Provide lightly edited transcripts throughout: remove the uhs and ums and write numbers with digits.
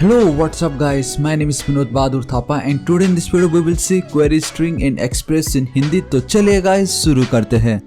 Hello, what's up guys? My name is Vinod Bahadur Thapa and today in this video we will see query string in Express in Hindi. तो चलिए guys शुरू करते हैं।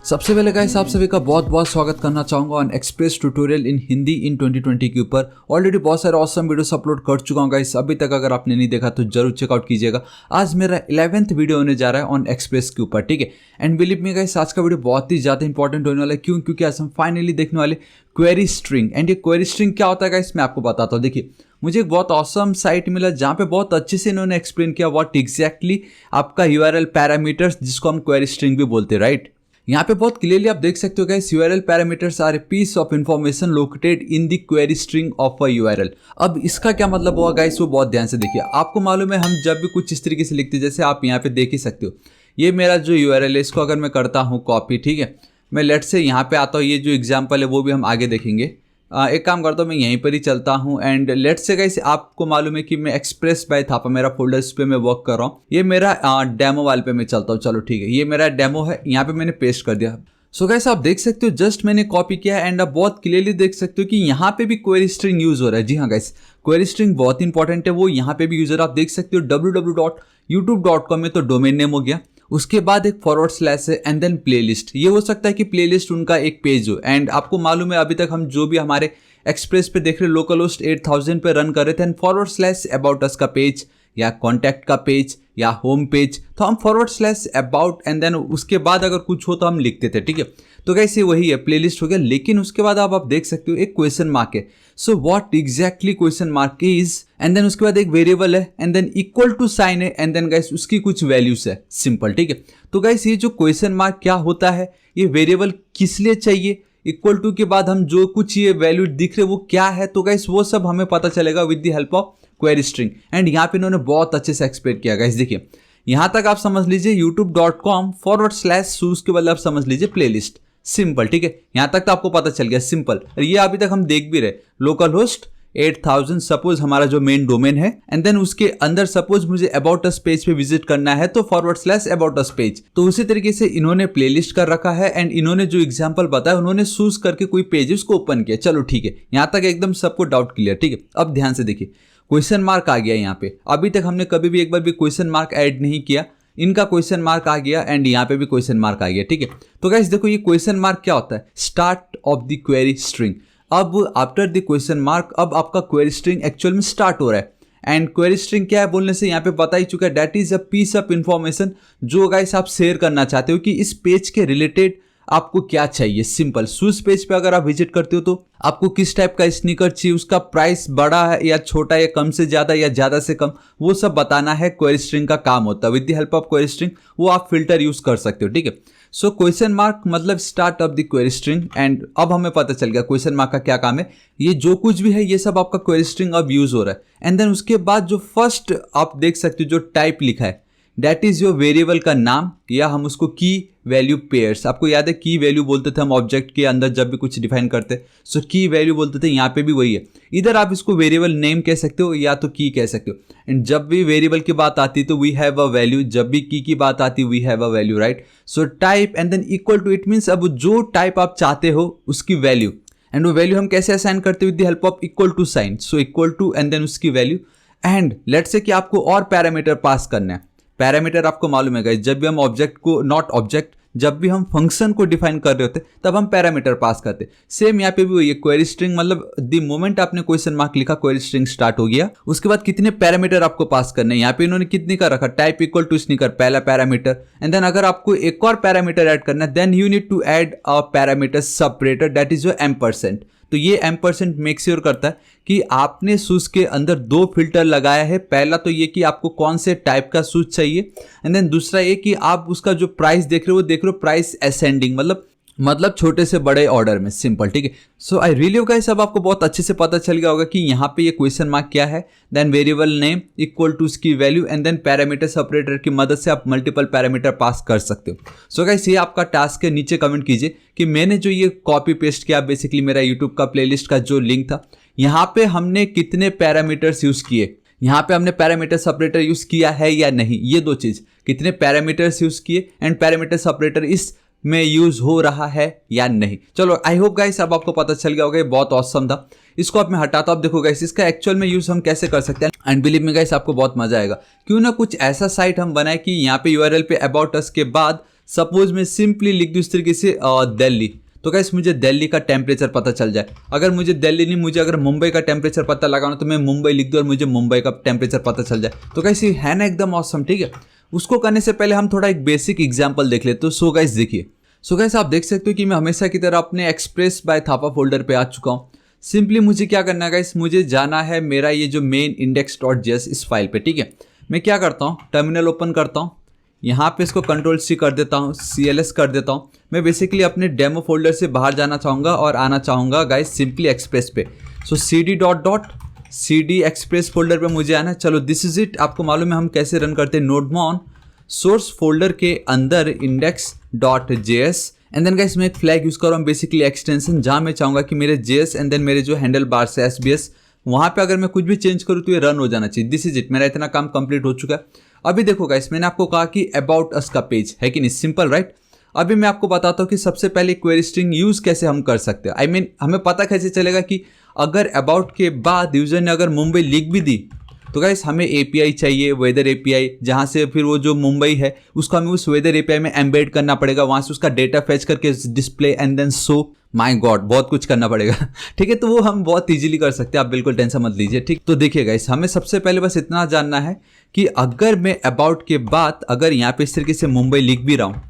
सबसे पहले guys आप सभी का बहुत बहुत स्वागत करना चाहूँगा on express tutorial in Hindi in 2020 के ऊपर। ऑलरेडी बहुत सारे ऑसम वीडियोस अपलोड कर चुका हूँ गाइस, अभी तक अगर आपने नहीं देखा तो जरूर चेकआउट कीजिएगा। आज मेरा 11th वीडियो होने जा रहा है ऑन एक्सप्रेस के ऊपर, ठीक है। एंड बिलीव मी गाइस, आज का वीडियो बहुत ही ज़्यादा इंपॉर्टेंट होने वाला है। क्यों? क्योंकि आज हम फाइनली देखने वाले क्वेरी स्ट्रिंग। एंड ये क्वेरी स्ट्रिंग क्या होता है गाइस, मैं आपको बताता हूँ। देखिए, मुझे एक बहुत ऑसम साइट मिला जहाँ पे बहुत अच्छे से इन्होंने एक्सप्लेन किया व्हाट एग्जैक्टली आपका यूआरएल पैरामीटर्स, जिसको हम क्वेरी स्ट्रिंग भी बोलते हैं, राइट। यहाँ पे बहुत क्लियरली आप देख सकते हो guys, URL parameters are a piece of information located in the query string of a URL. अब इसका क्या मतलब हुआ गाइस, वो बहुत ध्यान से देखिए। आपको मालूम है हम जब भी कुछ इस तरीके से लिखते हैं, जैसे आप यहाँ पे देख ही सकते हो, ये मेरा जो यूआरएल है इसको अगर मैं करता हूँ कॉपी, ठीक है। मैं लेट से यहाँ पे आता हूँ, ये जो एग्जाम्पल है वो भी हम आगे देखेंगे। एक काम करता हूँ, मैं यहीं पर ही चलता हूँ। एंड लेट से गाइस, आपको मालूम है कि मैं एक्सप्रेस बाय थापा मेरा फोल्डर, इस पे मैं वर्क कर रहा हूँ। ये मेरा डेमो वाले पे मैं चलता हूँ। चलो ठीक है, ये मेरा डेमो है, यहाँ पे मैंने पेस्ट कर दिया। सो गाइस आप देख सकते हो, जस्ट मैंने कॉपी किया एंड आप बहुत क्लियरली देख सकते हो कि यहाँ पे भी क्वेरी स्ट्रिंग यूज हो रहा है। जी हाँ गाइस, क्वेरी स्ट्रिंग बहुत इंपॉर्टेंट है, वो यहाँ पे भी यूज हो रहा है। आप देख सकते हो www.youtube.com में तो डोमेन नेम हो गया, उसके बाद एक फॉरवर्ड स्लैश है एंड देन प्लेलिस्ट। ये हो सकता है कि प्लेलिस्ट उनका एक पेज हो। एंड आपको मालूम है अभी तक हम जो भी हमारे एक्सप्रेस पे देख रहे लोकल होस्ट 8000 पे रन कर रहे थे, and forward slash about us का पेज या कॉन्टैक्ट का पेज या होम पेज, तो हम forward slash about and then उसके बाद अगर कुछ हो तो हम लिखते थे, ठीक है। तो गाइस ये वही है, प्लेलिस्ट हो गया। लेकिन उसके बाद आप देख सकते हो एक क्वेश्चन मार्क है। So what exactly question mark is, and then उसके बाद एक वेरिएबल है and then equal to sign है एंड देन गाइस उसकी कुछ वैल्यूज है, सिंपल, ठीक है। तो गाइस ये जो क्वेश्चन मार्क क्या होता है, ये वेरिएबल किस लिए चाहिए, इक्वल टू के बाद हम जो कुछ ये वैल्यू दिख रहे वो क्या है, तो गाइस वो सब हमें पता चलेगा with the help of query string. And यहाँ पे इन्होंने बहुत अच्छे से एक्सप्लेन किया गाइस। देखिए यहाँ तक आप समझ लीजिए youtube.com// उसके बाद आप समझ लीजिए प्लेलिस्ट, सिंपल, ठीक है। यहाँ तक तो आपको पता चल गया, सिंपल। ये अभी तक हम देख भी रहे, लोकल होस्ट 8000 सपोज हमारा जो मेन डोमेन है, एंड देन उसके अंदर सपोज मुझे अबाउट अस पेज पे विजिट करना है तो forward slash about us page. तो उसी तरीके से इन्होंने प्लेलिस्ट कर रखा है एंड इन्होंने जो एग्जांपल बताया उन्होंने चूज करके कोई पेज उसको ओपन किया। चलो ठीक है, यहाँ तक एकदम सबको डाउट क्लियर, ठीक है। अब ध्यान से देखिए, क्वेश्चन मार्क आ गया यहाँ पे। अभी तक हमने कभी भी एक बार भी क्वेश्चन मार्क ऐड नहीं किया, इनका क्वेश्चन मार्क आ गया एंड यहाँ पे भी क्वेश्चन मार्क आ गया, ठीक है। तो गाइस देखो, ये क्वेश्चन मार्क क्या होता है, start of the query string. अब आफ्टर द क्वेश्चन मार्क, अब आपका क्वेरी स्ट्रिंग एक्चुअल में स्टार्ट हो रहा है। एंड क्वेरी स्ट्रिंग क्या है बोलने से यहाँ पे बता ही चुका है, that is a piece of information जो गाइस आप शेयर करना चाहते हो कि इस पेज के रिलेटेड आपको क्या चाहिए। सिंपल, शूज पेज पे अगर आप विजिट करते हो तो आपको किस टाइप का स्नीकर चाहिए, उसका प्राइस बड़ा है या छोटा या कम से ज्यादा या ज्यादा से कम, वो सब बताना है क्वेरी स्ट्रिंग का काम होता है। With the help of query string वो आप फिल्टर यूज कर सकते हो, ठीक है। सो क्वेश्चन मार्क मतलब start of the query string. And अब हमें पता चल गया क्वेश्चन मार्क का क्या काम है। ये जो कुछ भी है ये सब आपका क्वेरी स्ट्रिंग अब यूज हो रहा है। एंड देन उसके बाद जो फर्स्ट आप देख सकते हो जो टाइप लिखा है, दैट इज योर वेरिएबल का नाम, या हम उसको की वैल्यू पेयर्स, आपको याद है की वैल्यू बोलते थे हम ऑब्जेक्ट के अंदर जब भी कुछ डिफाइन करते, सो की वैल्यू बोलते थे। यहाँ पे भी वही है, इधर आप इसको वेरिएबल नेम कह सकते हो या तो की कह सकते हो। एंड जब भी वेरिएबल की बात आती है तो वी हैव अ वैल्यू, जब भी की बात आती है we have a value, right. So type and then equal to, it means अब जो टाइप आप चाहते हो उसकी वैल्यू, एंड वो वैल्यू हम कैसे असाइन करते हैं with the help of equal to sign. So equal to and then उसकी वैल्यू। एंड लेट्स से कि आपको और पैरामीटर पास करना है। पैरामीटर आपको मालूम है गाइस, जब भी हम ऑब्जेक्ट को, नॉट ऑब्जेक्ट, जब भी हम फंक्शन को डिफाइन कर रहे होते तब हम पैरामीटर पास करते। सेम यहाँ पे भी वही है, क्वेरी स्ट्रिंग मतलब द मोमेंट आपने क्वेश्चन मार्क लिखा क्वेरी स्ट्रिंग स्टार्ट हो गया। उसके बाद कितने पैरामीटर आपको पास करने हैं, यहाँ पे इन्होंने कितने का रखा, टाइप इक्वल टू स्नीकर पहला पैरामीटर। एंड देन अगर आपको एक और पैरामीटर ऐड करना है then you need to add a parameter separator, that is your %। तो ये % मेक श्योर करता है कि आपने शूज के अंदर दो फिल्टर लगाया है। पहला तो ये कि आपको कौन से टाइप का शूज चाहिए, एंड देन दूसरा ये कि आप उसका जो प्राइस देख रहे हो वो देख रहे हो प्राइस असेंडिंग, मतलब छोटे से बड़े ऑर्डर में, सिंपल, ठीक है। सो आई रियली गाइस, अब आपको बहुत अच्छे से पता चल गया होगा कि यहाँ पे ये क्वेश्चन मार्क क्या है, then variable name equal to उसकी value and then parameter separator की मदद से आप मल्टीपल पैरामीटर पास कर सकते हो। सो गाइस ये आपका टास्क है, नीचे कमेंट कीजिए कि मैंने जो ये कॉपी पेस्ट किया, बेसिकली मेरा यूट्यूब का प्लेलिस्ट का जो लिंक था, यहाँ पे हमने कितने पैरामीटर्स यूज किए, यहाँ पे हमने पैरामीटर सेपरेटर यूज किया है या नहीं, ये दो चीज, कितने पैरामीटर्स यूज किए एंड पैरामीटर सेपरेटर इस में यूज हो रहा है या नहीं। चलो आई होप गाइस अब आपको पता चल गया होगा, ये बहुत ऑसम था। इसको अब मैं हटाता हूँ। अब देखो गाइस इसका एक्चुअल में यूज हम कैसे कर सकते हैं एंड बिलीव मी गाइस आपको बहुत मजा आएगा। क्यों ना कुछ ऐसा साइट हम बनाए कि यहाँ पे यूआरएल पे अबाउट अस के बाद सपोज मैं सिंपली लिख दूँ इस तरीके से दिल्ली, तो गाइस मुझे दिल्ली का टेम्परेचर पता चल जाए। अगर मुझे दिल्ली नहीं, मुझे अगर मुंबई का टेम्परेचर पता लगाना तो मैं मुंबई लिख दूँ और मुझे मुंबई का टेम्परेचर पता चल जाए। तो गाइस ये है ना एकदम ऑसम, ठीक है। उसको करने से पहले हम थोड़ा एक बेसिक एग्जाम्पल देख लेते। तो सो गाइस देखिए, सो गाइस आप देख सकते हो कि मैं हमेशा की तरह अपने एक्सप्रेस बाय थापा फोल्डर पे आ चुका हूँ। सिंपली मुझे क्या करना है गाइस, मुझे जाना है मेरा ये जो मेन index.js इस फाइल पे, ठीक है। मैं क्या करता हूँ, टर्मिनल ओपन करता हूँ, यहाँ पे इसको Ctrl+C कर देता हूँ, CLS कर देता हूँ। मैं बेसिकली अपने डेमो फोल्डर से बाहर जाना चाहूँगा और आना चाहूँगा गाइस सिंपली एक्सप्रेस पे। सो cd एक्सप्रेस फोल्डर पे मुझे आना है। चलो दिस इज इट। आपको मालूम है हम कैसे रन करते हैं, नोडमॉन सोर्स फोल्डर के अंदर index.js एंड देन गाइस मैं एक फ्लैग यूज कर रहा हूँ बेसिकली एक्सटेंशन, जहाँ मैं चाहूँगा कि मेरे JS एंड देन मेरे जो हैंडल बार से SBS वहाँ पे अगर मैं कुछ भी चेंज करूँ तो ये रन हो जाना चाहिए। दिस इज इट, मेरा इतना काम कंप्लीट हो चुका है। अभी देखो गाइस मैंने आपको कहा कि अबाउट अस का पेज है कि नहीं, सिंपल राइट। अभी मैं आपको बताता हूँ कि सबसे पहले क्वेरी स्ट्रिंग यूज कैसे हम कर सकते हैं। आई मीन हमें पता कैसे चलेगा कि अगर अबाउट के बाद यूजर ने अगर मुंबई लिख भी दी तो गाइस हमें एपीआई चाहिए, वेदर एपीआई, जहाँ से फिर वो जो मुंबई है उसको हमें उस वेदर एपीआई में एम्बेड करना पड़ेगा, वहाँ से उसका डेटा फेच करके display and then show, my god बहुत कुछ करना पड़ेगा ठीक है। तो वो हम बहुत इजीली कर सकते हैं, आप बिल्कुल टेंशन मत लीजिए, ठीक। तो देखिए गाइस हमें सबसे पहले बस इतना जानना है कि अगर मैं अबाउट के बाद अगर यहाँ पे इस तरीके से मुंबई लिख भी रहा हूँ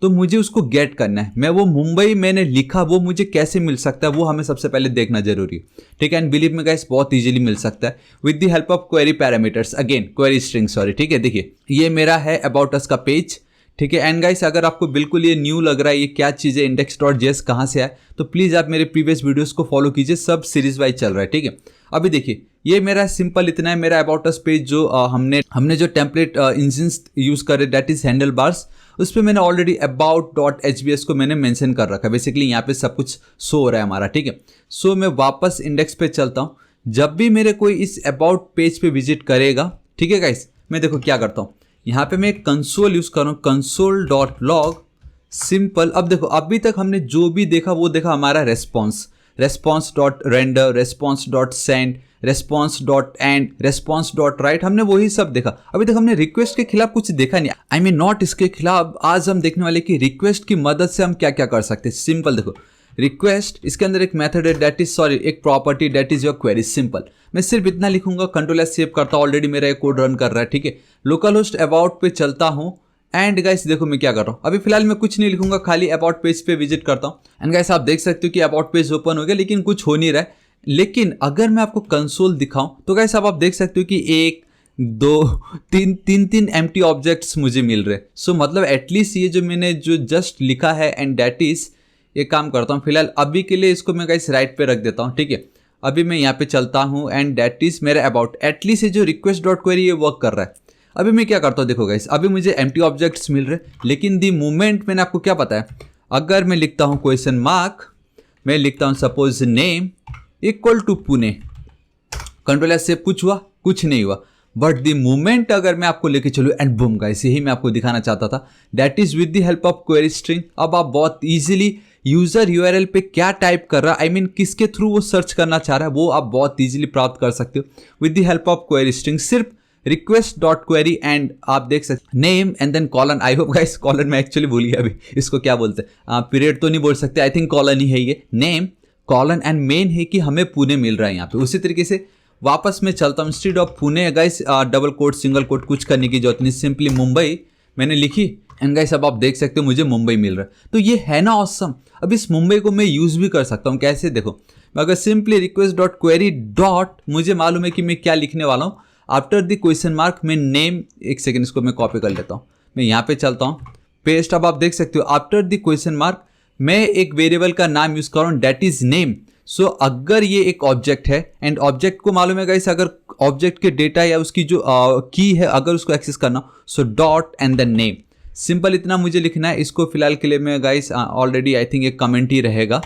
तो मुझे उसको गेट करना है। मैं वो मुंबई मैंने लिखा वो मुझे कैसे मिल सकता है वो हमें सबसे पहले देखना जरूरी है, ठीक है। एंड बिलीव में गाइस बहुत इजीली मिल सकता है with the help of query parameters, again query string sorry, ठीक है। देखिए ये मेरा है अबाउट अस का पेज, ठीक है। एंड गाइस अगर आपको बिल्कुल ये न्यू लग रहा है ये क्या चीज़ है, index.js कहाँ से आए, तो प्लीज़ आप मेरे प्रीवियस वीडियोस को फॉलो कीजिए, सब सीरीज वाइज चल रहा है, ठीक है। अभी देखिए ये मेरा सिंपल इतना है, मेरा अबाउट अस पेज जो हमने जो टेम्पलेट इंजन यूज़ करे दैट इज हैंडल बार्स, उस पर मैंने ऑलरेडी about.hbs को मैंने मेंशन कर रखा है। बेसिकली यहाँ पे सब कुछ शो हो रहा है हमारा, ठीक है। सो मैं वापस इंडेक्स पे चलता हूँ। जब भी मेरे कोई इस अबाउट पेज पे विजिट करेगा, ठीक है गाइस, मैं देखो क्या करता हूँ, यहाँ पे मैं कंसोल यूज कर रहा हूँ, console.log सिंपल। अब देखो अभी तक हमने जो भी देखा वो देखा हमारा response.render, response.send, response.end, response.write, हमने वही सब देखा। अभी तक हमने रिक्वेस्ट के खिलाफ कुछ देखा नहीं, आई मीन नॉट इसके खिलाफ। आज हम देखने वाले कि रिक्वेस्ट की मदद से हम क्या क्या कर सकते हैं। सिंपल देखो रिक्वेस्ट, इसके अंदर एक मेथड है दैट इज सॉरी एक property that is your query, simple. मैं सिर्फ इतना लिखूंगा, Ctrl+S सेव करता हूँ, ऑलरेडी मेरा एक कोड रन कर रहा है, ठीक है। लोकल होस्ट अबाउट पे चलता हूँ एंड गाइस देखो मैं क्या कर रहा हूँ, अभी फिलहाल मैं कुछ नहीं लिखूंगा, खाली अबाउट पेज पे विजिट करता हूँ। एंड गाइस आप देख सकते हो कि अबाउट पेज ओपन हो गया लेकिन कुछ हो नहीं रहा है। लेकिन अगर मैं आपको कंसोल दिखाऊं तो गाइस आप देख सकते हो कि एक दो तीन एम्प्टी ऑब्जेक्ट्स मुझे मिल रहे। सो मतलब एटलीस्ट ये जो मैंने जो जस्ट लिखा है एंड दैट इज, ये काम करता हूँ फिलहाल अभी के लिए, इसको मैं गाइस राइट पे रख देता हूँ, ठीक है। अभी मैं यहाँ पे चलता हूँ एंड दैट इज मेरा अबाउट, एटलीस्ट ये जो रिक्वेस्ट डॉट क्वेरी ये वर्क कर रहा है। अभी मैं क्या करता हूँ देखो गाइस, अभी मुझे एम्प्टी ऑब्जेक्ट्स मिल रहे लेकिन दी मोमेंट मैंने आपको क्या पता है, अगर मैं लिखता हूँ क्वेश्चन मार्क, मैं लिखता हूँ suppose name equal to Pune, Ctrl+S से कुछ हुआ, कुछ नहीं हुआ। बट द मोमेंट अगर मैं आपको लेके चलूँ एंड बूम गाइस, यही मैं आपको दिखाना चाहता था, that is with the help of query string. अब आप बहुत इजीली यूजर यूआरएल पे क्या टाइप कर रहा है, आई मीन किसके थ्रू वो सर्च करना चाह रहा है, वो आप बहुत इजीली प्राप्त कर सकते हो with the help of query string. सिर्फ रिक्वेस्ट डॉट क्वेरी एंड आप देख सकते name and then colon. I hope guys colon मैं एक्चुअली भूल गया अभी, इसको क्या बोलते हैं, पीरियड तो नहीं बोल सकते, आई थिंक कॉलन ही है ये, नेम कॉलन एंड मेन है कि हमें पुणे मिल रहा है यहाँ पे। उसी तरीके से वापस मैं चलता हूँ, instead of Pune guys double quote single quote कुछ करने की जरूरत नहीं, सिंपली मुंबई मैंने लिखी एंड गाइस अब आप देख सकते हो मुझे मुंबई मिल रहा है। तो ये है ना ऑसम। अब इस मुंबई को मैं यूज भी कर सकता हूँ, कैसे देखो, अगर simply request dot query dot, मुझे मालूम है कि मैं क्या लिखने वाला हूँ, आफ्टर द क्वेश्चन मार्क मैं नेम, एक सेकेंड इसको मैं कॉपी कर लेता हूँ, मैं यहाँ पे चलता हूँ पेस्ट। अब आप देख सकते हो आफ्टर द क्वेश्चन मार्क मैं एक वेरिएबल का नाम यूज कर रहा हूँ दैट इज नेम। सो अगर ये एक ऑब्जेक्ट है एंड ऑब्जेक्ट को मालूम है गाइस, अगर ऑब्जेक्ट के डेटा या उसकी जो की है अगर उसको एक्सेस करना, so dot and the name, simple इतना मुझे लिखना है। इसको फिलहाल के लिए मैं गाइस ऑलरेडी आई थिंक एक कमेंट ही रहेगा,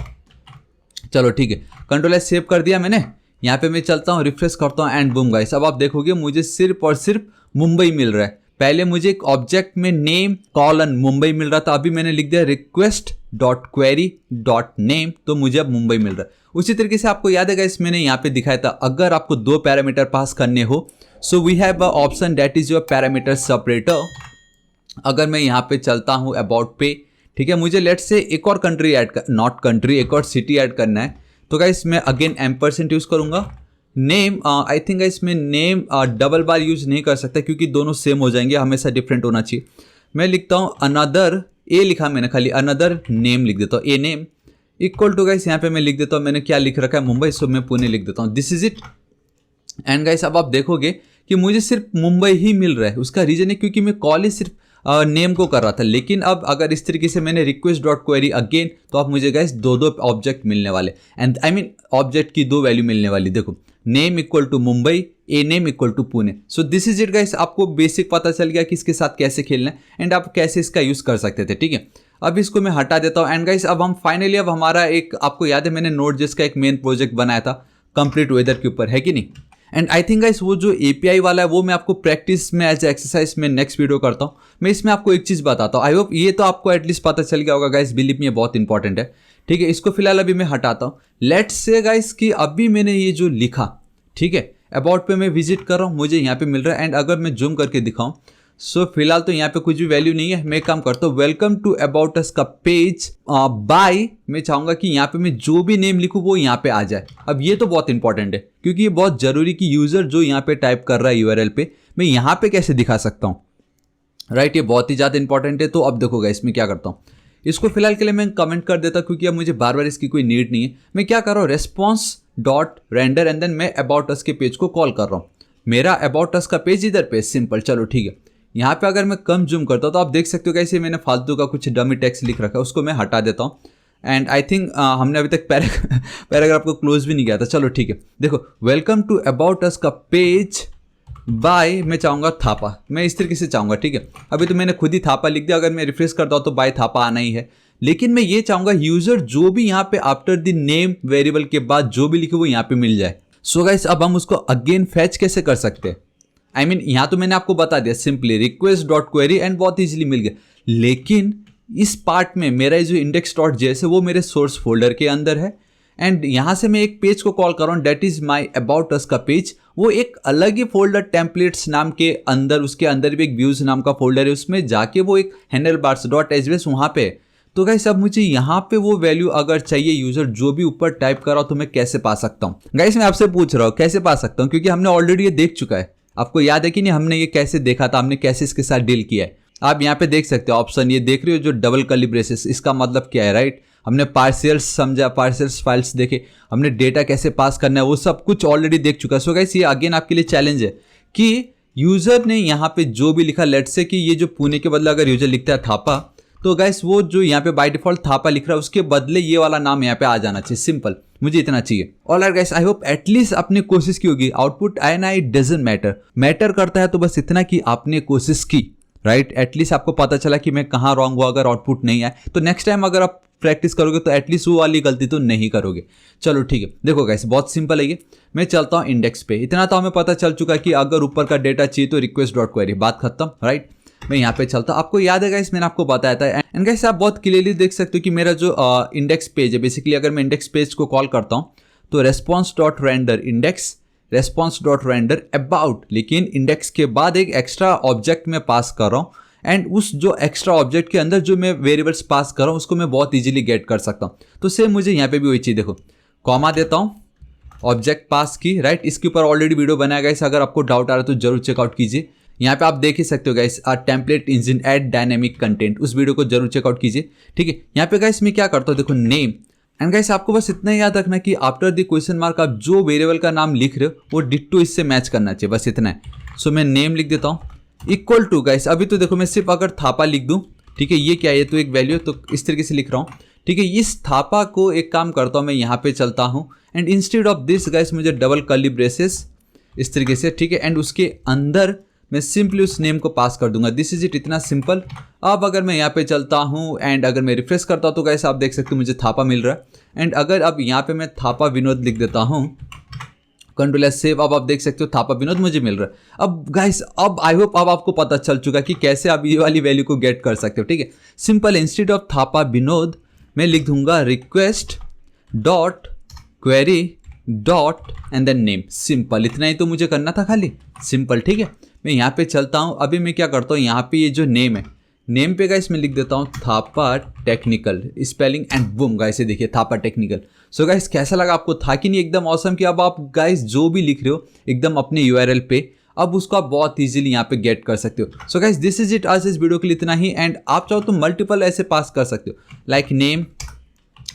चलो ठीक है। Ctrl+S सेव कर दिया मैंने, यहाँ पे मैं चलता हूँ रिफ्रेश करता हूँ एंड बूम गाइस, अब आप देखोगे मुझे सिर्फ और सिर्फ मुंबई मिल रहा है। पहले मुझे एक ऑब्जेक्ट में नेम कॉलन मुंबई मिल रहा था, अभी मैंने लिख दिया request dot query dot name, तो मुझे अब मुंबई मिल रहा है। उसी तरीके से आपको याद है गाइस मैंने यहाँ पे दिखाया था अगर आपको 2 पैरामीटर पास करने हो, so we have a option that is your parameter separator. अगर मैं यहाँ पे चलता हूँ अबाउट पे, ठीक है, मुझे लेट्स से एक और कंट्री ऐड कर, नॉट कंट्री, एक और सिटी ऐड करना है, तो गाइस मैं अगेन एम्परसेंट यूज करूंगा। नेम आई थिंक गाइस मैं नेम डबल बार यूज नहीं कर सकता क्योंकि दोनों सेम हो जाएंगे, हमेशा डिफरेंट होना चाहिए। मैं लिखता हूँ अनदर, ए लिखा मैंने खाली, अनदर नेम लिख देता हूँ, ए नेम इक्वल टू गाइस यहाँ पे मैं लिख देता हूँ, मैंने क्या लिख रखा है मुंबई, सो मैं पुणे लिख देता हूँ, this is it. And guys अब आप देखोगे कि मुझे सिर्फ मुंबई ही मिल रहा है। उसका रीजन है क्योंकि मैं कॉल ही सिर्फ नेम को कर रहा था, लेकिन अब अगर इस तरीके से मैंने रिक्वेस्ट डॉट क्वेरी अगेन, तो आप मुझे गाइस 2 ऑब्जेक्ट मिलने वाले, एंड आई मीन ऑब्जेक्ट की 2 वैल्यू मिलने वाली। देखो name equal to Mumbai, a name equal to Pune. So this is it guys, आपको बेसिक पता चल गया कि इसके साथ कैसे खेलना है एंड आप कैसे इसका यूज कर सकते थे, ठीक है। अब इसको मैं हटा देता हूँ एंड गाइस अब हम फाइनली, अब हमारा एक, आपको याद है मैंने नोड.जेएस का एक मेन प्रोजेक्ट बनाया था कंप्लीट वेदर के ऊपर, है कि नहीं। एंड आई थिंक गाइस वो जो एपीआई वाला है वो मैं आपको प्रैक्टिस में एज एक्सरसाइज में नेक्स्ट वीडियो करता हूँ। मैं इसमें आपको एक चीज़ बताता हूँ, आई होप ये तो आपको एटलीस्ट पता चल गया होगा गाइस, बिलीव मी ये बहुत इंपॉर्टेंट है, ठीक है। इसको फिलहाल अभी मैं हटाता हूँ। लेट्स से गाइस कि अभी मैंने ये जो लिखा, ठीक है, अबाउट पे मैं विजिट कर रहा हूँ, मुझे यहाँ पे मिल रहा है। एंड अगर मैं जूम करके दिखाऊं, सो फिलहाल तो यहाँ पे कुछ भी वैल्यू नहीं है। मैं काम करता हूँ वेलकम टू अबाउट अस का पेज बाय, मैं चाहूंगा कि यहाँ पे मैं जो भी नेम लिखूँ वो यहाँ पे आ जाए। अब ये तो बहुत इंपॉर्टेंट है क्योंकि ये बहुत जरूरी कि यूजर जो यहाँ पे टाइप कर रहा है यूआरएल पे, मैं यहाँ पे कैसे दिखा सकता हूँ, राइट। ये बहुत ही ज्यादा इंपॉर्टेंट है। तो अब देखो गाइस इसमें क्या करता हूँ, इसको फिलहाल के लिए मैं कमेंट कर देता क्योंकि अब मुझे बार बार इसकी कोई नीड नहीं है। मैं क्या कर रहा हूँ, response dot render and then मैं अबाउट अस के पेज को कॉल कर रहा हूँ। मेरा अबाउट अस का पेज इधर पे, सिंपल, चलो ठीक है। यहाँ पे अगर मैं कम जूम करता हूँ तो आप देख सकते हो कैसे मैंने फालतू का कुछ डमी टेक्स्ट लिख रखा है, उसको मैं हटा देता हूँ। एंड आई थिंक हमने अभी तक पैराग्राफ को क्लोज भी नहीं किया था, चलो ठीक है। देखो वेलकम टू अबाउट अस का पेज बाय, मैं चाहूँगा थापा, मैं इस तरीके से चाहूँगा, ठीक है। अभी तो मैंने खुद ही थापा लिख दिया, अगर मैं रिफ्रेश करता हूँ तो बाय थापा आना ही है। लेकिन मैं ये चाहूँगा यूजर जो भी यहाँ पे आफ्टर द नेम वेरिएबल के बाद जो भी लिखे वो यहाँ पे मिल जाए। सो गाइस अब हम उसको अगेन फैच कैसे कर सकते हैं, आई मीन यहाँ तो मैंने आपको बता दिया, simply request dot query and बहुत इजीली मिल गया। लेकिन इस पार्ट में मेरा जो इंडेक्स डॉट जेएस है वो मेरे सोर्स फोल्डर के अंदर है एंड यहाँ से मैं एक पेज को कॉल कर रहा हूँ that is my about us का पेज। वो एक अलग ही फोल्डर टेम्पलेट्स नाम के अंदर, उसके अंदर भी एक व्यूज नाम का फोल्डर है, उसमें जाके वो एक हैंडल बार्स डॉट एचबीएस वहाँ पे है। तो गाइस अब मुझे यहाँ पे वो वैल्यू अगर चाहिए यूजर जो भी ऊपर टाइप कर रहा हो तो मैं कैसे पा सकता हूँ। गाइस मैं आपसे पूछ रहा हूँ कैसे पा सकता हूँ, क्योंकि हमने ऑलरेडी ये देख चुका है। आपको याद है कि नहीं, हमने ये कैसे देखा था, हमने कैसे इसके साथ डील किया है। आप यहाँ पे देख सकते हो ऑप्शन, ये देख रहे हो जो डबल कर्ली ब्रेसेस, इसका मतलब क्या है, राइट। हमने पार्शियल्स समझा, पार्शियल्स फाइल्स देखे, हमने डेटा कैसे पास करना है वो सब कुछ ऑलरेडी देख चुका है। सो गाइस ये अगेन आपके लिए चैलेंज है कि यूजर ने यहाँ पे जो भी लिखा, लेट्स से कि ये जो पुणे के बदले अगर यूजर लिखता है थापा, तो गाइस वो जो यहाँ पे बाय डिफॉल्ट थापा लिख रहा है उसके बदले ये वाला नाम यहाँ पे आ जाना चाहिए, सिंपल, मुझे इतना चाहिए। Alright guys, I hope at least आपने कोशिश की होगी। Output I and I doesn't matter करता है तो बस इतना कि आपने कोशिश की, राइट। एटलीस्ट आपको पता चला कि मैं कहाँ रॉन्ग हुआ। अगर आउटपुट नहीं आए तो नेक्स्ट टाइम अगर आप प्रैक्टिस करोगे तो एटलीस्ट वो वाली गलती तो नहीं करोगे। चलो ठीक है, देखो गाइस बहुत सिंपल है ये। मैं चलता हूँ इंडेक्स पे, इतना तो हमें पता चल चुका कि अगर ऊपर का डेटा चाहिए तो रिक्वेस्ट डॉट क्वेरी, बात खत्म, राइट। मैं यहाँ पे चलता हूँ, आपको याद है गाइस मैंने आपको बताया था। एंड गाइस आप बहुत क्लियरली देख सकते हो कि मेरा जो इंडेक्स पेज है, बेसिकली अगर मैं इंडेक्स पेज को कॉल करता हूँ तो response dot render index, response dot render about, लेकिन इंडेक्स के बाद एक एक्स्ट्रा ऑब्जेक्ट में पास कर रहा हूँ एंड उस जो एक्स्ट्रा ऑब्जेक्ट के अंदर जो मैं वेरिएबल्स पास कर रहा हूँ उसको मैं बहुत इजीली गेट कर सकता हूँ। तो सेम मुझे यहाँ पे भी वही चीज़, देखो कॉमा देता हूँ, ऑब्जेक्ट पास की, राइट। इसके ऊपर ऑलरेडी वीडियो बनाया गया है, अगर आपको डाउट आ रहा है तो जरूर चेकआउट कीजिए। यहाँ पे आप देख ही सकते हो guys, template engine and dynamic content, उस वीडियो को जरूर चेकआउट कीजिए, ठीक है। यहाँ पे गाइस मैं क्या करता हूँ, देखो नेम एंड गाइस आपको बस इतना याद रखना कि आफ्टर द क्वेश्चन मार्क आप जो वेरिएबल का नाम लिख रहे हो वो डिट्टो इससे मैच करना चाहिए, बस इतना है। सो मैं नेम लिख देता हूँ इक्वल टू, गाइस अभी तो देखो मैं सिर्फ अगर थापा लिख दूँ, ठीक है, ये क्या है, ये तो एक वैल्यू है, तो इस तरीके से लिख रहा हूँ, ठीक है। इस थापा को एक काम करता हूँ, मैं यहाँ पे चलता हूँ and instead of this guys मुझे डबल कर्ली ब्रेसेस इस तरीके से, ठीक है, एंड उसके अंदर मैं सिंपली उस नेम को पास कर दूंगा, दिस इज इट, इतना सिंपल। अब अगर मैं यहाँ पे चलता हूँ एंड अगर मैं रिफ्रेश करता हूँ तो गाइस आप देख सकते हो मुझे थापा मिल रहा है। एंड अगर अब यहाँ पे मैं थापा विनोद लिख देता हूँ, कंट्रोल एस सेव, अब आप देख सकते हो थापा विनोद मुझे मिल रहा है। अब गाइस अब आई होप अब आपको पता चल चुका कि कैसे आप ये वाली वैल्यू को गेट कर सकते हो, ठीक है। Simple, instead of Thapa Vinod मैं लिख दूंगा request dot query dot and then name, simple. इतना ही तो मुझे करना था खाली, सिंपल, ठीक है। मैं यहाँ पे चलता हूँ। अभी मैं क्या करता हूँ, यहाँ पे ये जो नेम है, नेम पे गाइस मैं लिख देता हूँ Thapa technical spelling and boom guys, ये देखिए थापा टेक्निकल। सो गाइस कैसा लगा आपको, था कि नहीं एकदम ऑसम कि अब आप गाइस जो भी लिख रहे हो एकदम अपने यूआरएल पे, अब उसको आप बहुत इजीली यहाँ पे गेट कर सकते हो। So guys this is it, आज इस वीडियो के लिए इतना ही। एंड आप चाहो तो मल्टीपल ऐसे पास कर सकते हो, लाइक नेम,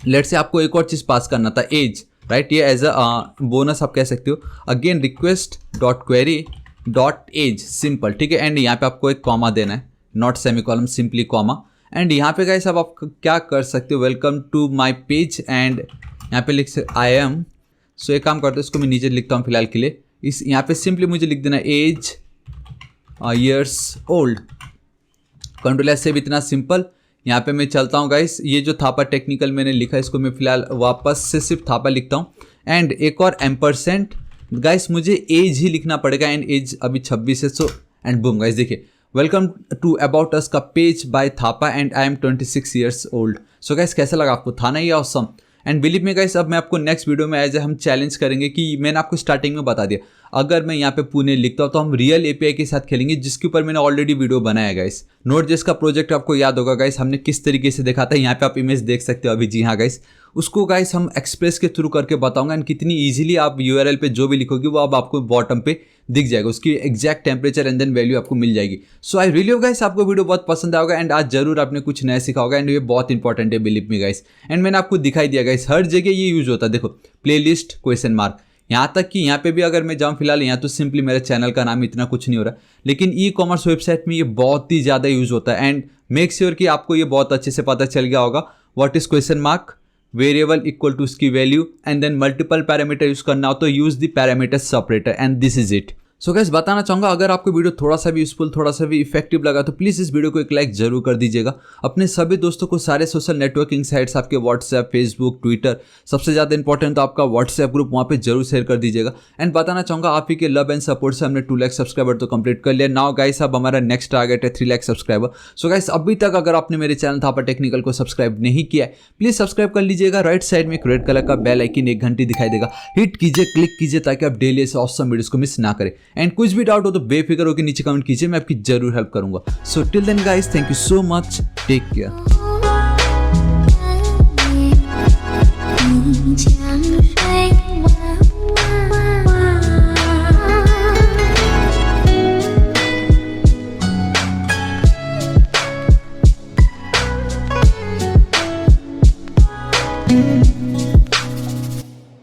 लेट से आपको एक और चीज़ पास करना था, एज, राइट, ये एज अ बोनस आप कह सकते हो। Again request dot query dot age, simple, ठीक है। एंड यहाँ पे आपको एक कॉमा देना है, not semicolon, simply comma. And यहाँ पे गाइस अब आप क्या कर सकते हो, welcome to my page, and यहाँ पे लिख सकते आई एम। सो एक काम करते हो, इसको मैं नीचे लिखता हूँ फिलहाल के लिए। इस यहाँ पे सिंपली मुझे लिख देना age years old, control S से भी, इतना सिंपल। यहाँ पे मैं चलता हूँ गाइस, ये जो थापा टेक्निकल मैंने लिखा है इसको मैं फिलहाल वापस से सिर्फ थापा लिखता हूँ। एंड एक और एम्परसेंट गाइस, मुझे एज ही लिखना पड़ेगा, एंड एज अभी 26 है। सो एंड बूम गाइस, देखिए वेलकम टू अबाउट अस का page by Thapa and I am 26 years old. So guys कैसा लगा आपको, था ना ये ऑसम। एंड बिलीव में गाइस, अब मैं आपको नेक्स्ट वीडियो में एज हम चैलेंज करेंगे कि मैंने आपको स्टार्टिंग में बता दिया, अगर मैं यहाँ पे पुणे लिखता हूँ तो हम रियल एपीआई के साथ खेलेंगे, जिसके ऊपर मैंने ऑलरेडी वीडियो बनाया है गाइस। नोड.जेएस का प्रोजेक्ट आपको याद होगा गाइस, हमने किस तरीके से देखा था, यहाँ पे आप इमेज देख सकते हो अभी, जी हाँ गाइस। उसको गाइस हम एक्सप्रेस के थ्रू करके बताऊंगा, एंड कितनी इजीली आप यूआरएल पे जो भी लिखोगे वो अब आपको बॉटम पे दिख जाएगा, उसकी exact temperature and then value आपको मिल जाएगी। So I really hope guys आपको वीडियो बहुत पसंद आएगा, एंड आज जरूर आपने कुछ नया सीखा होगा, एंड ये बहुत इंपॉर्टेंट है बिलीव मी गाइस। एंड मैंने आपको दिखाई दिया गाइस, हर जगह ये यूज होता है, देखो प्लेलिस्ट क्वेश्चन मार्क, यहाँ तक कि यहाँ पे भी अगर मैं जाऊँ, फिलहाल यहाँ तो सिंपली मेरे चैनल का नाम इतना कुछ नहीं हो रहा, लेकिन ई कॉमर्स वेबसाइट में ये बहुत ही ज़्यादा यूज होता है। एंड मेक श्योर कि आपको ये बहुत अच्छे से पता चल गया होगा, what is question mark, variable equal to उसकी value, and then multiple parameter use करना हो तो use the parameter separator, and this is it. So guys बताना चाहूँगा, अगर आपको वीडियो थोड़ा सा भी यूजफुल, थोड़ा सा भी इफेक्टिव लगा तो प्लीज़ इस वीडियो को एक लाइक जरूर कर दीजिएगा। अपने सभी दोस्तों को सारे सोशल नेटवर्किंग साइट्स, आपके व्हाट्सएप, फेसबुक, ट्विटर, सबसे ज़्यादा इंपॉर्टेंट तो आपका व्हाट्सएप ग्रुप, वहाँ पे जरूर शेयर कर दीजिएगा। एंड बताना चाहूँगा, आप ही के लव एंड सपोर्ट से हमने 2 लाख सब्सक्राइबर तो कंप्लीट कर लिया। नाउ गाइस अब हमारा नेक्स्ट टारगेट है 3 लाख सब्सक्राइबर। सो गाइस अभी तक अगर आपने मेरे चैनल थापा टेक्निकल को सब्सक्राइब नहीं किया है, प्लीज़ सब्सक्राइब कर लीजिएगा। राइट साइड में एक रेड कलर का बेल आइकन, एक घंटी दिखाई देगा, हिट कीजिए, क्लिक कीजिए, ताकि आप डेली ऐसे ऑसम वीडियोस को मिस ना करें। एंड कुछ भी डाउट तो बेफिक्र होकर नीचे कमेंट कीजिए, मैं आपकी जरूर हेल्प करूंगा। So till then guys, thank you so much, take care.